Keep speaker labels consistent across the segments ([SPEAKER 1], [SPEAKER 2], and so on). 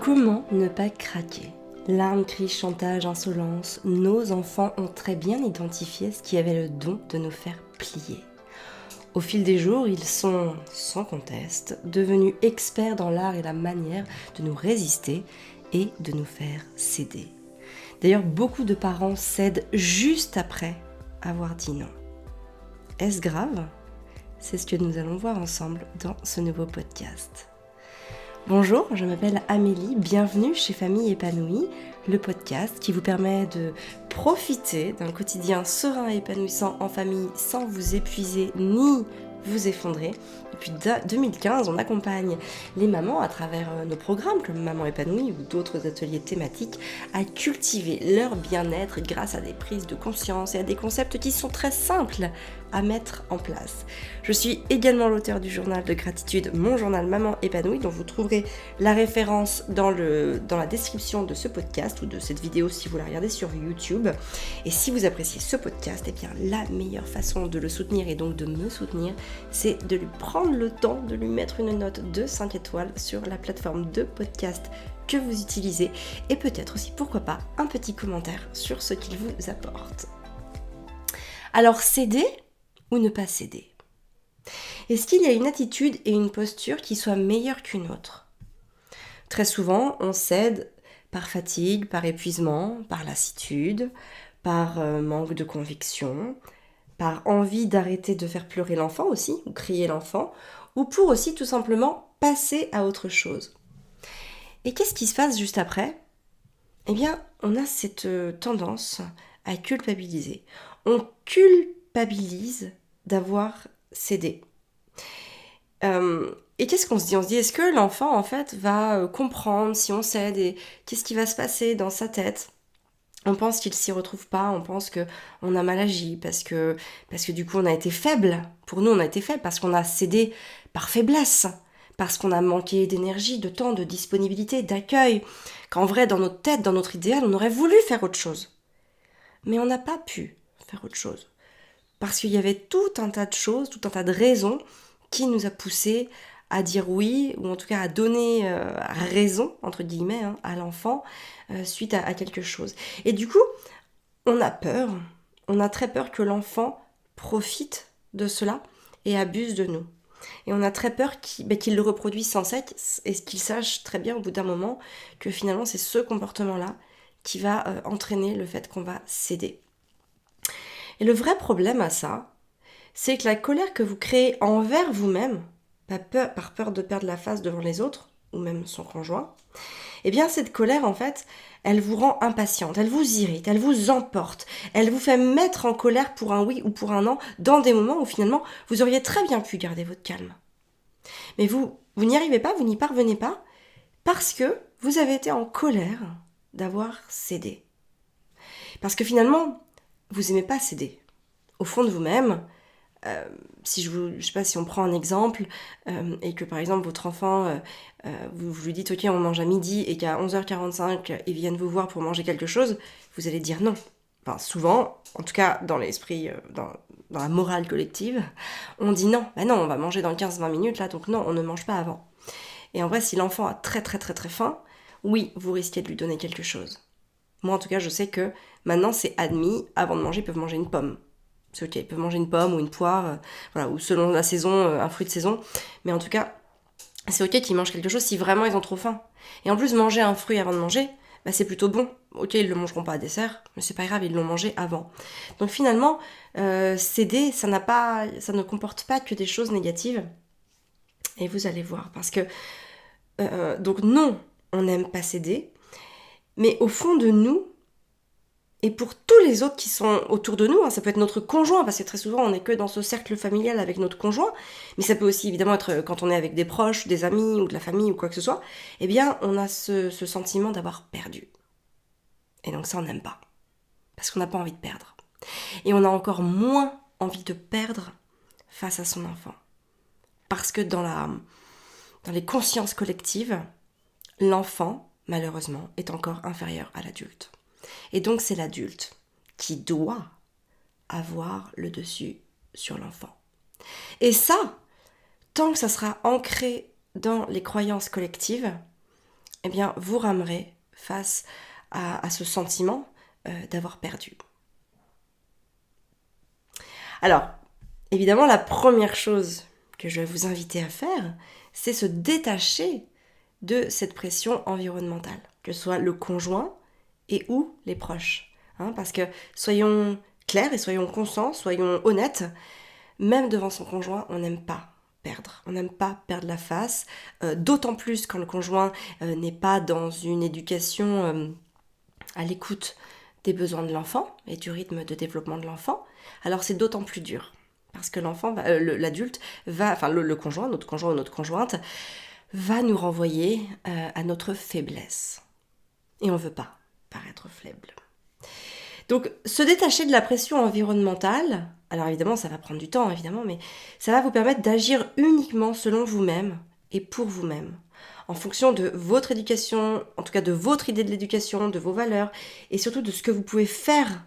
[SPEAKER 1] Comment ne pas craquer ? Larmes, cris, chantage, insolence, nos enfants ont très bien identifié ce qui avait le don de nous faire plier. Au fil des jours, ils sont, sans conteste, devenus experts dans l'art et la manière de nous résister et de nous faire céder. D'ailleurs, beaucoup de parents cèdent juste après avoir dit non. Est-ce grave ? C'est ce que nous allons voir ensemble dans ce nouveau podcast. Bonjour, je m'appelle Amélie, bienvenue chez Famille Épanouie, le podcast qui vous permet de profiter d'un quotidien serein et épanouissant en famille sans vous épuiser ni vous effondrer. Depuis 2015, on accompagne les mamans à travers nos programmes comme Maman Épanouie ou d'autres ateliers thématiques à cultiver leur bien-être grâce à des prises de conscience et à des concepts qui sont très simples à mettre en place. Je suis également l'auteur du journal de gratitude, mon journal Maman Épanouie, dont vous trouverez la référence dans la description de ce podcast ou de cette vidéo si vous la regardez sur YouTube. Et si vous appréciez ce podcast, eh bien la meilleure façon de le soutenir et donc de me soutenir, c'est de lui prendre le temps de lui mettre une note de 5 étoiles sur la plateforme de podcast que vous utilisez et peut-être aussi, pourquoi pas, un petit commentaire sur ce qu'il vous apporte. Alors, céder ou ne pas céder ? Est-ce qu'il y a une attitude et une posture qui soient meilleures qu'une autre ? Très souvent, on cède par fatigue, par épuisement, par lassitude, par manque de conviction, par envie d'arrêter de faire pleurer l'enfant aussi, ou crier l'enfant, ou pour aussi tout simplement passer à autre chose. Et qu'est-ce qui se passe juste après ? Eh bien, on a cette tendance à culpabiliser. On culpabilise d'avoir cédé. Et qu'est-ce qu'on se dit ? On se dit, est-ce que l'enfant, en fait, va comprendre si on cède et qu'est-ce qui va se passer dans sa tête ? On pense qu'il s'y retrouve pas, on pense qu'on a mal agi, parce que du coup on a été faible. Pour nous, on a été faible parce qu'on a cédé par faiblesse, parce qu'on a manqué d'énergie, de temps, de disponibilité, d'accueil. Qu'en vrai, dans notre tête, dans notre idéal, on aurait voulu faire autre chose. Mais on n'a pas pu faire autre chose. Parce qu'il y avait tout un tas de choses, tout un tas de raisons qui nous a poussés à dire oui, ou en tout cas à donner raison, entre guillemets, à l'enfant, suite à quelque chose. Et du coup, on a peur, on a très peur que l'enfant profite de cela et abuse de nous. Et on a très peur qu'il le reproduise sans cesse et qu'il sache très bien au bout d'un moment que finalement c'est ce comportement-là qui va entraîner le fait qu'on va céder. Et le vrai problème à ça, c'est que la colère que vous créez envers vous-même, par peur de perdre la face devant les autres, ou même son conjoint, eh bien cette colère en fait, elle vous rend impatiente, elle vous irrite, elle vous emporte, elle vous fait mettre en colère pour un oui ou pour un non, dans des moments où finalement vous auriez très bien pu garder votre calme. Mais vous n'y arrivez pas, vous n'y parvenez pas, parce que vous avez été en colère d'avoir cédé. Parce que finalement, vous n'aimez pas céder. Au fond de vous-même, si je sais pas, si on prend un exemple et que par exemple votre enfant vous lui dites ok on mange à midi et qu'à 11h45 ils viennent vous voir pour manger quelque chose, vous allez dire non. Enfin souvent, en tout cas dans l'esprit, dans la morale collective, on dit non, bah non on va manger dans 15-20 minutes là donc non on ne mange pas avant. Et en vrai si l'enfant a très très très très faim, oui vous risquez de lui donner quelque chose. Moi en tout cas je sais que maintenant c'est admis, avant de manger ils peuvent manger une pomme. C'est ok, ils peuvent manger une pomme ou une poire, ou selon la saison, un fruit de saison. Mais en tout cas, c'est ok qu'ils mangent quelque chose si vraiment ils ont trop faim. Et en plus, manger un fruit avant de manger, bah, c'est plutôt bon. Ok, ils le mangeront pas à dessert, mais c'est pas grave, ils l'ont mangé avant. Donc finalement, céder, ça ne comporte pas que des choses négatives. Et vous allez voir, parce que donc non, on n'aime pas céder, mais au fond de nous, et pour tous les autres qui sont autour de nous, ça peut être notre conjoint, parce que très souvent on n'est que dans ce cercle familial avec notre conjoint, mais ça peut aussi évidemment être quand on est avec des proches, des amis ou de la famille ou quoi que ce soit, eh bien on a ce sentiment d'avoir perdu. Et donc ça on n'aime pas, parce qu'on n'a pas envie de perdre. Et on a encore moins envie de perdre face à son enfant. Parce que dans les consciences collectives, l'enfant, malheureusement, est encore inférieur à l'adulte. Et donc c'est l'adulte qui doit avoir le dessus sur l'enfant. Et ça, tant que ça sera ancré dans les croyances collectives, eh bien, vous ramerez face à ce sentiment d'avoir perdu. Alors, évidemment, la première chose que je vais vous inviter à faire, c'est se détacher de cette pression environnementale, que ce soit le conjoint et ou les proches. Parce que soyons clairs et soyons conscients, soyons honnêtes, même devant son conjoint, on n'aime pas perdre. On n'aime pas perdre la face, d'autant plus quand le conjoint n'est pas dans une éducation à l'écoute des besoins de l'enfant et du rythme de développement de l'enfant. Alors c'est d'autant plus dur. Parce que l'adulte va, enfin le conjoint, notre conjoint ou notre conjointe, va nous renvoyer à notre faiblesse. Et on ne veut pas paraître faible. Donc, se détacher de la pression environnementale, alors évidemment, ça va prendre du temps, évidemment, mais ça va vous permettre d'agir uniquement selon vous-même et pour vous-même, en fonction de votre éducation, en tout cas de votre idée de l'éducation, de vos valeurs, et surtout de ce que vous pouvez faire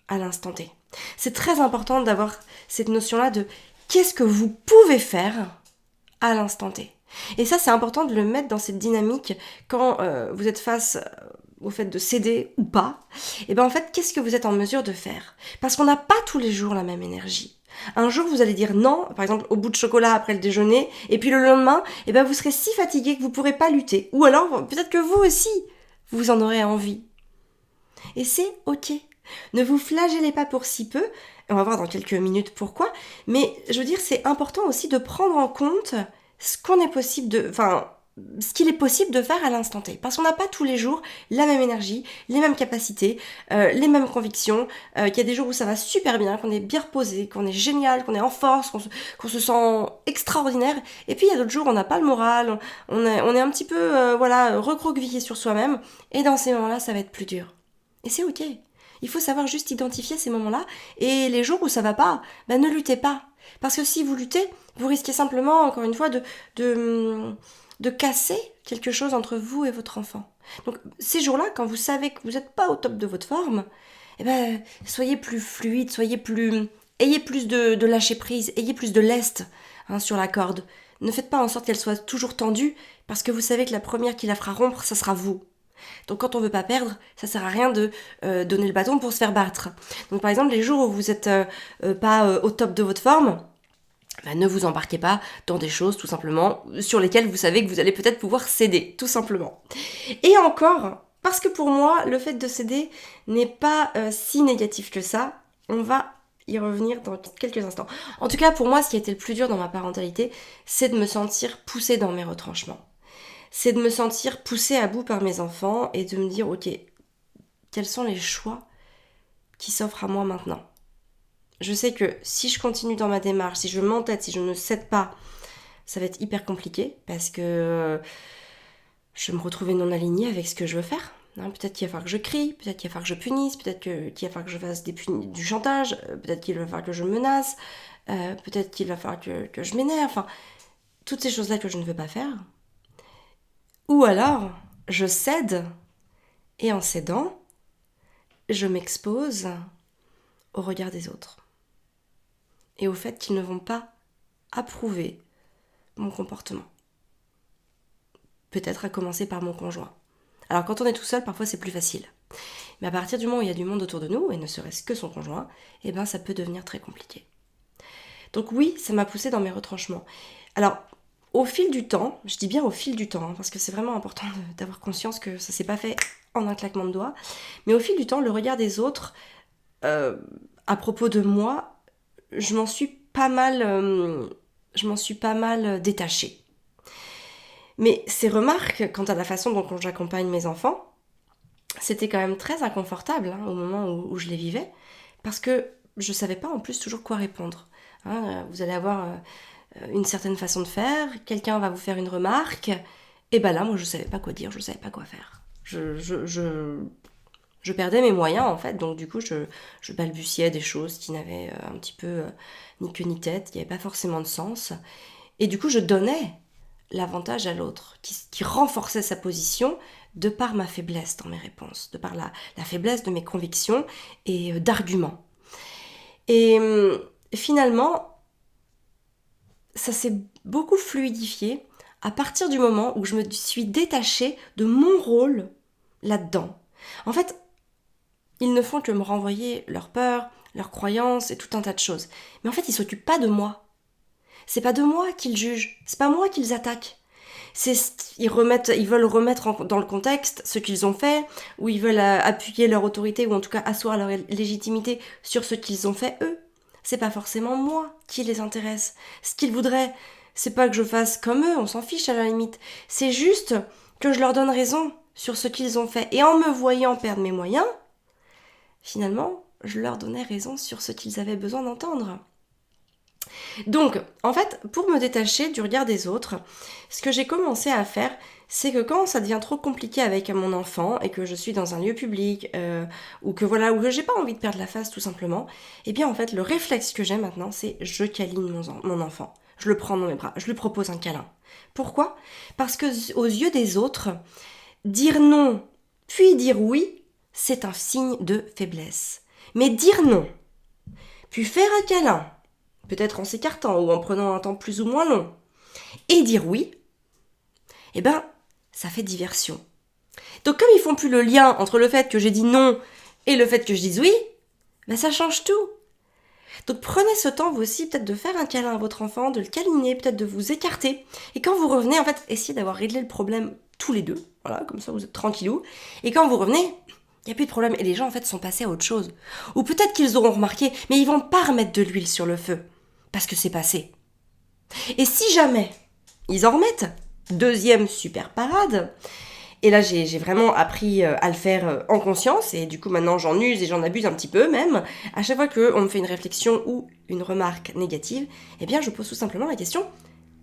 [SPEAKER 1] à l'instant T. C'est très important d'avoir cette notion-là de qu'est-ce que vous pouvez faire à l'instant T. Et ça, c'est important de le mettre dans cette dynamique quand vous êtes face au fait de céder ou pas. Et bien en fait, qu'est-ce que vous êtes en mesure de faire? Parce qu'on n'a pas tous les jours la même énergie. Un jour, vous allez dire non, par exemple au bout de chocolat après le déjeuner, et puis le lendemain, et ben vous serez si fatigué que vous ne pourrez pas lutter. Ou alors, peut-être que vous aussi, vous en aurez envie. Et c'est ok. Ne vous flagellez pas pour si peu, on va voir dans quelques minutes pourquoi, mais je veux dire, c'est important aussi de prendre en compte ce qu'il est possible de faire à l'instant T. Parce qu'on n'a pas tous les jours la même énergie, les mêmes capacités, les mêmes convictions, qu'il y a des jours où ça va super bien, qu'on est bien reposé, qu'on est génial, qu'on est en force, qu'on se sent extraordinaire, et puis il y a d'autres jours où on n'a pas le moral, on est un petit peu recroquevillé sur soi-même, et dans ces moments-là, ça va être plus dur. Et c'est ok. Il faut savoir juste identifier ces moments-là, et les jours où ça va pas, ne luttez pas. Parce que si vous luttez, vous risquez simplement, encore une fois, de casser quelque chose entre vous et votre enfant. Donc ces jours-là, quand vous savez que vous n'êtes pas au top de votre forme, soyez plus fluide, ayez plus de lâcher prise, ayez plus de lest sur la corde. Ne faites pas en sorte qu'elle soit toujours tendue, parce que vous savez que la première qui la fera rompre, ça sera vous. Donc quand on veut pas perdre, ça sert à rien de donner le bâton pour se faire battre. Donc par exemple, les jours où vous êtes pas au top de votre forme, ne vous embarquez pas dans des choses tout simplement sur lesquelles vous savez que vous allez peut-être pouvoir céder, tout simplement. Et encore, parce que pour moi, le fait de céder n'est pas si négatif que ça, on va y revenir dans quelques instants. En tout cas, pour moi, ce qui a été le plus dur dans ma parentalité, c'est de me sentir poussée dans mes retranchements. C'est de me sentir poussée à bout par mes enfants et de me dire, ok, quels sont les choix qui s'offrent à moi maintenant ? Je sais que si je continue dans ma démarche, si je m'entête, si je ne cède pas, ça va être hyper compliqué parce que je vais me retrouver non alignée avec ce que je veux faire. Peut-être qu'il va falloir que je crie, peut-être qu'il va falloir que je punisse, peut-être qu'il va falloir que je fasse du chantage, peut-être qu'il va falloir que je menace, peut-être qu'il va falloir que je m'énerve, enfin, toutes ces choses-là que je ne veux pas faire. Ou alors, je cède, et en cédant, je m'expose au regard des autres. Et au fait qu'ils ne vont pas approuver mon comportement. Peut-être à commencer par mon conjoint. Alors quand on est tout seul, parfois c'est plus facile. Mais à partir du moment où il y a du monde autour de nous, et ne serait-ce que son conjoint, ça peut devenir très compliqué. Donc oui, ça m'a poussée dans mes retranchements. Alors, au fil du temps, je dis bien au fil du temps, parce que c'est vraiment important d'avoir conscience que ça s'est pas fait en un claquement de doigts, mais au fil du temps, le regard des autres, à propos de moi, je m'en suis pas mal détachée. Mais ces remarques, quant à la façon dont j'accompagne mes enfants, c'était quand même très inconfortable au moment où je les vivais, parce que je savais pas en plus toujours quoi répondre. Vous allez avoir une certaine façon de faire, quelqu'un va vous faire une remarque, et là, moi, je savais pas quoi dire, je savais pas quoi faire. Je perdais mes moyens, en fait, donc du coup, je balbutiais des choses qui n'avaient un petit peu ni queue ni tête, qui n'avaient pas forcément de sens. Et du coup, je donnais l'avantage à l'autre, qui renforçait sa position de par ma faiblesse dans mes réponses, de par la faiblesse de mes convictions et d'arguments. Et finalement, ça s'est beaucoup fluidifié à partir du moment où je me suis détachée de mon rôle là-dedans. En fait, ils ne font que me renvoyer leurs peurs, leurs croyances et tout un tas de choses. Mais en fait, ils s'occupent pas de moi. C'est pas de moi qu'ils jugent, c'est pas moi qu'ils attaquent. Ils veulent remettre dans le contexte ce qu'ils ont fait, ou ils veulent appuyer leur autorité, ou en tout cas asseoir leur légitimité sur ce qu'ils ont fait eux. C'est pas forcément moi qui les intéresse. Ce qu'ils voudraient, c'est pas que je fasse comme eux, on s'en fiche à la limite. C'est juste que je leur donne raison sur ce qu'ils ont fait. Et en me voyant perdre mes moyens, finalement, je leur donnais raison sur ce qu'ils avaient besoin d'entendre. Donc, en fait, pour me détacher du regard des autres, ce que j'ai commencé à faire, c'est que quand ça devient trop compliqué avec mon enfant et que je suis dans un lieu public ou que j'ai pas envie de perdre la face tout simplement, eh bien en fait le réflexe que j'ai maintenant, c'est je câline mon enfant, je le prends dans mes bras, je lui propose un câlin. Pourquoi ? Parce que aux yeux des autres, dire non puis dire oui, c'est un signe de faiblesse. Mais dire non puis faire un câlin, peut-être en s'écartant ou en prenant un temps plus ou moins long, et dire oui, eh ben, ça fait diversion. Donc comme ils font plus le lien entre le fait que j'ai dit non et le fait que je dise oui, ben ça change tout. Donc prenez ce temps vous aussi peut-être de faire un câlin à votre enfant, de le câliner, peut-être de vous écarter, et quand vous revenez, en fait, essayez d'avoir réglé le problème tous les deux, voilà, comme ça vous êtes tranquillou, et quand vous revenez, il n'y a plus de problème, et les gens en fait sont passés à autre chose. Ou peut-être qu'ils auront remarqué, mais ils vont pas remettre de l'huile sur le feu, parce que c'est passé. Et si jamais ils en remettent, deuxième super parade, et là j'ai vraiment appris à le faire en conscience, et du coup maintenant j'en use et j'en abuse un petit peu même, à chaque fois qu'on me fait une réflexion ou une remarque négative, eh bien je pose tout simplement la question,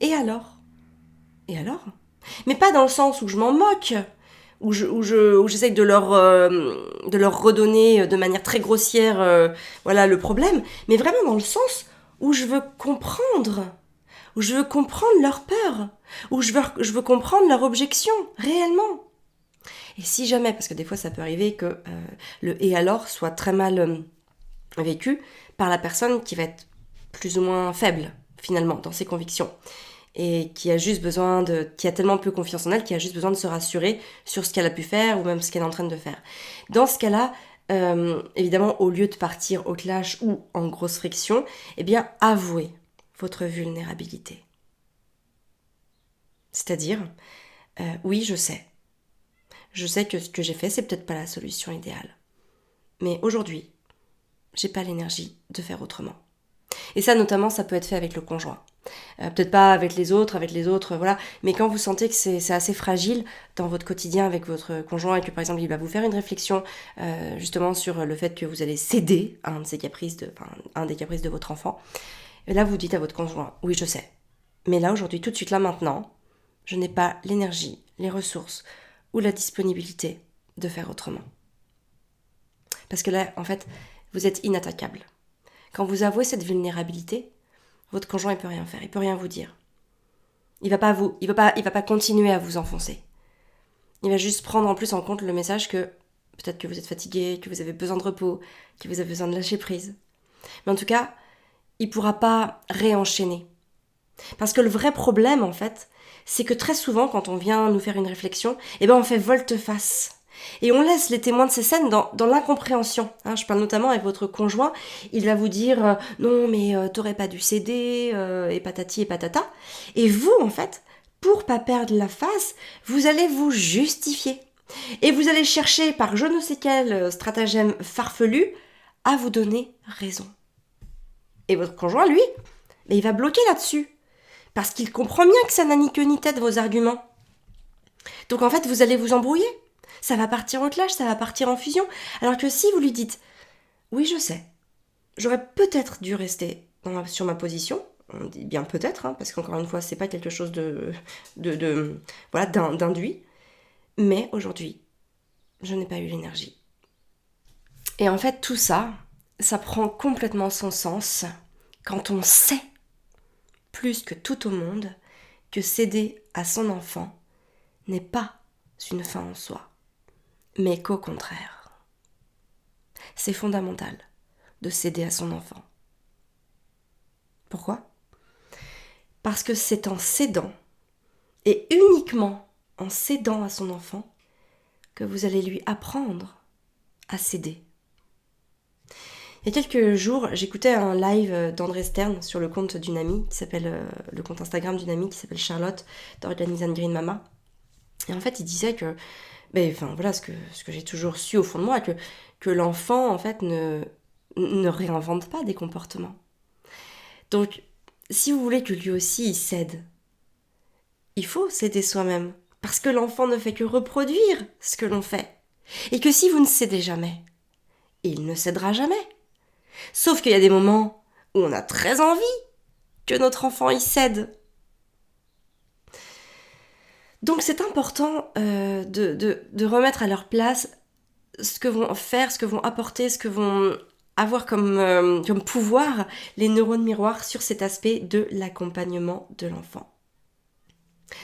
[SPEAKER 1] et alors ? Et alors ? Mais pas dans le sens où je m'en moque, où j'essaye de leur redonner de manière très grossière voilà, le problème, mais vraiment dans le sens où je veux comprendre, où je veux comprendre leur peur, où je veux comprendre leur objection, réellement. Et si jamais, parce que des fois ça peut arriver que le « et alors » soit très mal vécu par la personne qui va être plus ou moins faible, finalement, dans ses convictions, et qui a tellement peu confiance en elle, qui a juste besoin de se rassurer sur ce qu'elle a pu faire, ou même ce qu'elle est en train de faire. Dans ce cas-là, évidemment, au lieu de partir au clash ou en grosse friction, eh bien, avouez votre vulnérabilité. C'est-à-dire, oui, je sais que ce que j'ai fait, c'est peut-être pas la solution idéale. Mais aujourd'hui, j'ai pas l'énergie de faire autrement. Et ça, notamment, ça peut être fait avec le conjoint. Peut-être pas avec les autres, voilà. Mais quand vous sentez que c'est assez fragile dans votre quotidien avec votre conjoint et que, par exemple, il va vous faire une réflexion justement sur le fait que vous allez céder à un des caprices de votre enfant, et là, vous dites à votre conjoint, oui, je sais. Mais là, aujourd'hui, tout de suite, là, maintenant, je n'ai pas l'énergie, les ressources ou la disponibilité de faire autrement. Parce que là, en fait, vous êtes inattaquable. Quand vous avouez cette vulnérabilité, votre conjoint, il peut rien faire, il peut rien vous dire. Il va pas continuer à vous enfoncer. Il va juste prendre en plus en compte le message que peut-être que vous êtes fatigué, que vous avez besoin de repos, que vous avez besoin de lâcher prise. Mais en tout cas, il pourra pas réenchaîner. Parce que le vrai problème, en fait, c'est que très souvent, quand on vient nous faire une réflexion, on fait volte-face. Et on laisse les témoins de ces scènes dans l'incompréhension. Je parle notamment avec votre conjoint, il va vous dire non mais t'aurais pas dû céder, et patati et patata. Et vous, en fait, pour pas perdre la face, vous allez vous justifier. Et vous allez chercher par je ne sais quel stratagème farfelu à vous donner raison. Et votre conjoint, lui, il va bloquer là-dessus. Parce qu'il comprend bien que ça n'a ni queue ni tête vos arguments. Donc en fait, vous allez vous embrouiller. Ça va partir au clash, ça va partir en fusion. Alors que si vous lui dites « Oui, je sais, j'aurais peut-être dû rester sur ma position », on dit bien peut-être, parce qu'encore une fois, c'est pas quelque chose d'induit, mais aujourd'hui, je n'ai pas eu l'énergie. Et en fait, tout ça, ça prend complètement son sens quand on sait, plus que tout au monde, que céder à son enfant n'est pas une fin en soi, mais qu'au contraire. C'est fondamental de céder à son enfant. Pourquoi ? Parce que c'est en cédant Et uniquement en cédant à son enfant que vous allez lui apprendre à céder. Il y a quelques jours, j'écoutais un live d'André Stern sur le compte d'une amie qui s'appelle, le compte Instagram d'une amie qui s'appelle Charlotte d'Organize and Green Mama. Et en fait, il disait que, voilà, ce que j'ai toujours su au fond de moi, que l'enfant, en fait, ne réinvente pas des comportements. Donc, si vous voulez que lui aussi il cède, il faut céder soi-même. Parce que l'enfant ne fait que reproduire ce que l'on fait. Et que si vous ne cédez jamais, il ne cédera jamais. Sauf qu'il y a des moments où on a très envie que notre enfant y cède. Donc c'est important de remettre à leur place ce que vont faire, ce que vont apporter, ce que vont avoir comme pouvoir les neurones miroirs sur cet aspect de l'accompagnement de l'enfant.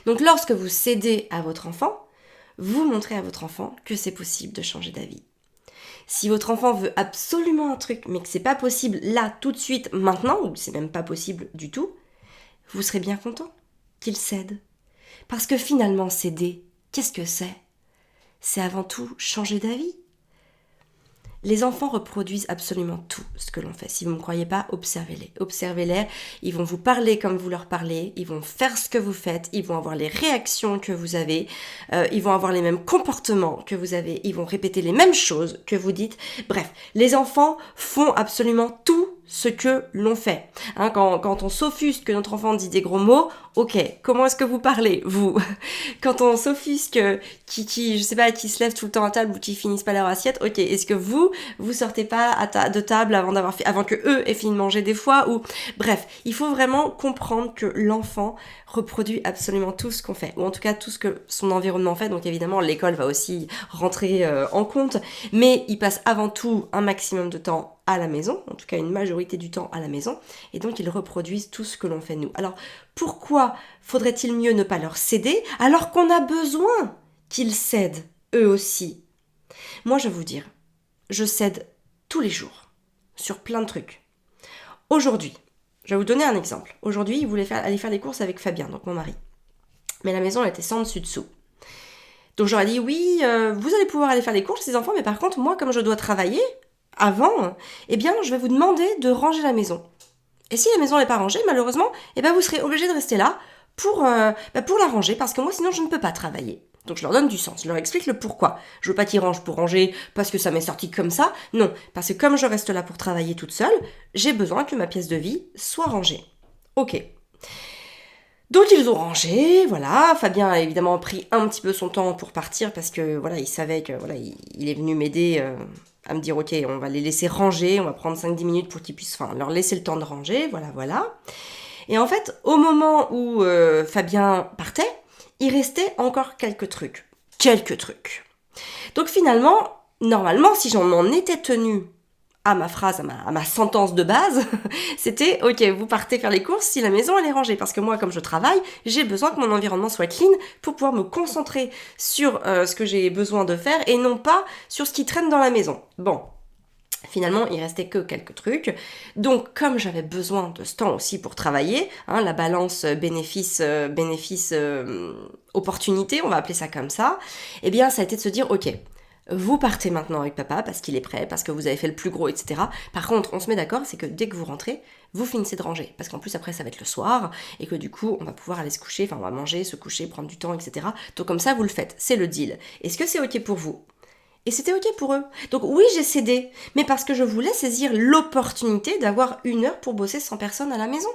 [SPEAKER 1] Donc lorsque vous cédez à votre enfant, vous montrez à votre enfant que c'est possible de changer d'avis. Si votre enfant veut absolument un truc, mais que c'est pas possible là, tout de suite, maintenant, ou c'est même pas possible du tout, vous serez bien content qu'il cède. Parce que finalement, céder, qu'est-ce que c'est ? C'est avant tout changer d'avis. Les enfants reproduisent absolument tout ce que l'on fait. Si vous ne me croyez pas, observez-les. Observez-les, ils vont vous parler comme vous leur parlez, ils vont faire ce que vous faites, ils vont avoir les réactions que vous avez, ils vont avoir les mêmes comportements que vous avez, ils vont répéter les mêmes choses que vous dites. Bref, les enfants font absolument tout ce que l'on fait. Hein, quand on s'offusque que notre enfant dit des gros mots, ok, comment est-ce que vous parlez, vous ? Quand on s'offusque qui se lève tout le temps à table ou qui finissent pas leur assiette, ok, est-ce que vous sortez pas de table avant que eux aient fini de manger des fois ou... Bref, il faut vraiment comprendre que l'enfant reproduit absolument tout ce qu'on fait, ou en tout cas tout ce que son environnement fait, donc évidemment l'école va aussi rentrer en compte, mais il passe avant tout un maximum de temps à la maison, en tout cas une majorité du temps à la maison, et donc ils reproduisent tout ce que l'on fait nous. Alors pourquoi faudrait-il mieux ne pas leur céder alors qu'on a besoin qu'ils cèdent eux aussi ? Moi je vais vous dire, je cède tous les jours sur plein de trucs. Aujourd'hui, je vais vous donner un exemple. Aujourd'hui, il voulait aller faire des courses avec Fabien, donc mon mari. Mais la maison elle était sans dessus-dessous. Donc j'aurais dit oui, vous allez pouvoir aller faire les courses les enfants, mais par contre moi comme je dois travailler avant, eh bien je vais vous demander de ranger la maison. Et si la maison n'est pas rangée, malheureusement, eh ben vous serez obligé de rester là pour la ranger, parce que moi sinon je ne peux pas travailler. Donc je leur donne du sens, je leur explique le pourquoi. Je veux pas qu'ils rangent pour ranger parce que ça m'est sorti comme ça, non, parce que comme je reste là pour travailler toute seule, j'ai besoin que ma pièce de vie soit rangée. Ok. Donc ils ont rangé, voilà. Fabien a évidemment pris un petit peu son temps pour partir parce que voilà, il savait que voilà, il est venu m'aider à me dire ok, on va les laisser ranger, on va prendre 5-10 minutes pour qu'ils puissent, leur laisser le temps de ranger, voilà. Et en fait, au moment où Fabien partait, il restait encore quelques trucs. Donc finalement, normalement, si j'en m'en étais tenue à ma phrase, à ma sentence de base, c'était ok, vous partez faire les courses si la maison elle est rangée, parce que moi comme je travaille, j'ai besoin que mon environnement soit clean pour pouvoir me concentrer sur ce que j'ai besoin de faire et non pas sur ce qui traîne dans la maison. Bon, finalement il restait que quelques trucs, donc comme j'avais besoin de ce temps aussi pour travailler, hein, la balance bénéfice opportunité, on va appeler ça comme ça, eh bien ça a été de se dire ok, vous partez maintenant avec papa parce qu'il est prêt, parce que vous avez fait le plus gros, etc. Par contre, on se met d'accord, c'est que dès que vous rentrez, vous finissez de ranger. Parce qu'en plus, après, ça va être le soir, et que du coup, on va pouvoir aller se coucher, on va manger, se coucher, prendre du temps, etc. Donc comme ça, vous le faites. C'est le deal. Est-ce que c'est ok pour vous ? Et c'était ok pour eux. Donc oui, j'ai cédé, mais parce que je voulais saisir l'opportunité d'avoir 1 heure pour bosser sans personne à la maison.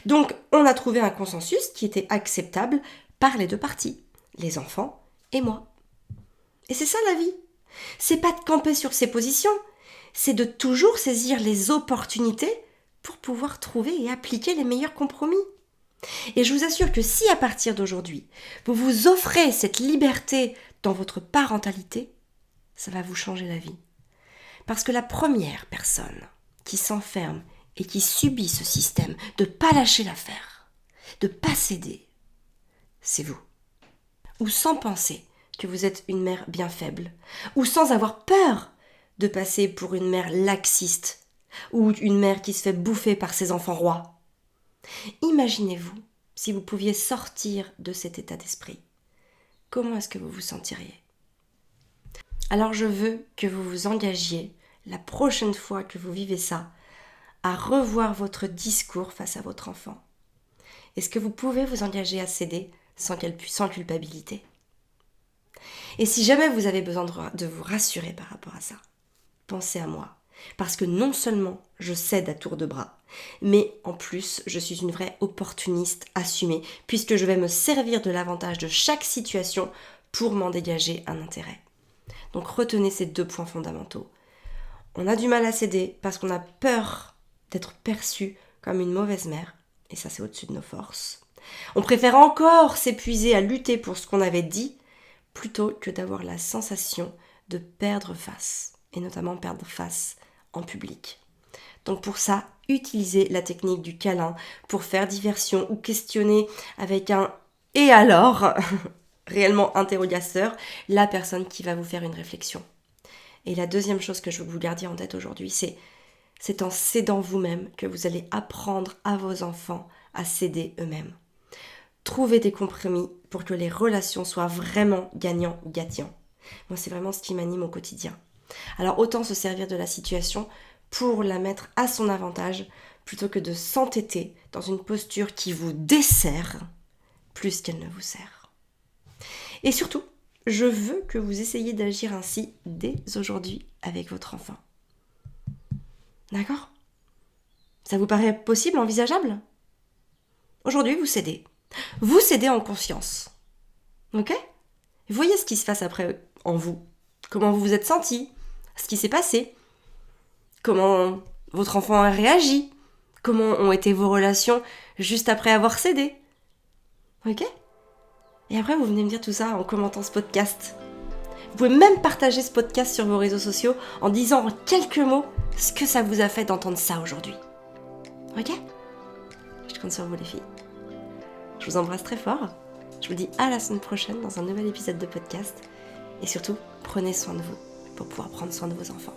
[SPEAKER 1] Donc, on a trouvé un consensus qui était acceptable par les deux parties, les enfants et moi. Et c'est ça la vie. C'est pas de camper sur ses positions, c'est de toujours saisir les opportunités pour pouvoir trouver et appliquer les meilleurs compromis. Et je vous assure que si à partir d'aujourd'hui, vous vous offrez cette liberté dans votre parentalité, ça va vous changer la vie. Parce que la première personne qui s'enferme et qui subit ce système de pas lâcher l'affaire, de pas céder, c'est vous. Ou sans penser que vous êtes une mère bien faible, ou sans avoir peur de passer pour une mère laxiste, ou une mère qui se fait bouffer par ses enfants rois. Imaginez-vous si vous pouviez sortir de cet état d'esprit, comment est-ce que vous vous sentiriez ? Alors je veux que vous vous engagiez, la prochaine fois que vous vivez ça, à revoir votre discours face à votre enfant. Est-ce que vous pouvez vous engager à céder sans culpabilité ? Et si jamais vous avez besoin de vous rassurer par rapport à ça, pensez à moi. Parce que non seulement je cède à tour de bras, mais en plus je suis une vraie opportuniste assumée, puisque je vais me servir de l'avantage de chaque situation pour m'en dégager un intérêt. Donc retenez ces 2 points fondamentaux. On a du mal à céder parce qu'on a peur d'être perçu comme une mauvaise mère, et ça c'est au-dessus de nos forces. On préfère encore s'épuiser à lutter pour ce qu'on avait dit, plutôt que d'avoir la sensation de perdre face, et notamment perdre face en public. Donc pour ça, utilisez la technique du câlin pour faire diversion ou questionner avec un « et alors ?» réellement interrogateur, la personne qui va vous faire une réflexion. Et la deuxième chose que je veux que vous gardiez en tête aujourd'hui, c'est en cédant vous-même que vous allez apprendre à vos enfants à céder eux-mêmes. Trouvez des compromis pour que les relations soient vraiment gagnant-gagnant. Moi, c'est vraiment ce qui m'anime au quotidien. Alors autant se servir de la situation pour la mettre à son avantage plutôt que de s'entêter dans une posture qui vous dessert plus qu'elle ne vous sert. Et surtout, je veux que vous essayiez d'agir ainsi dès aujourd'hui avec votre enfant. D'accord ? Ça vous paraît possible, envisageable ? Aujourd'hui, vous cédez. Vous cédez en conscience. Ok ? Voyez ce qui se passe après en vous. Comment vous vous êtes senti ? Ce qui s'est passé ? Comment votre enfant a réagi ? Comment ont été vos relations juste après avoir cédé ? Ok ? Et après, vous venez me dire tout ça en commentant ce podcast. Vous pouvez même partager ce podcast sur vos réseaux sociaux en disant en quelques mots ce que ça vous a fait d'entendre ça aujourd'hui. Ok ? Je compte sur vous les filles. Je vous embrasse très fort. Je vous dis à la semaine prochaine dans un nouvel épisode de podcast. Et surtout, prenez soin de vous pour pouvoir prendre soin de vos enfants.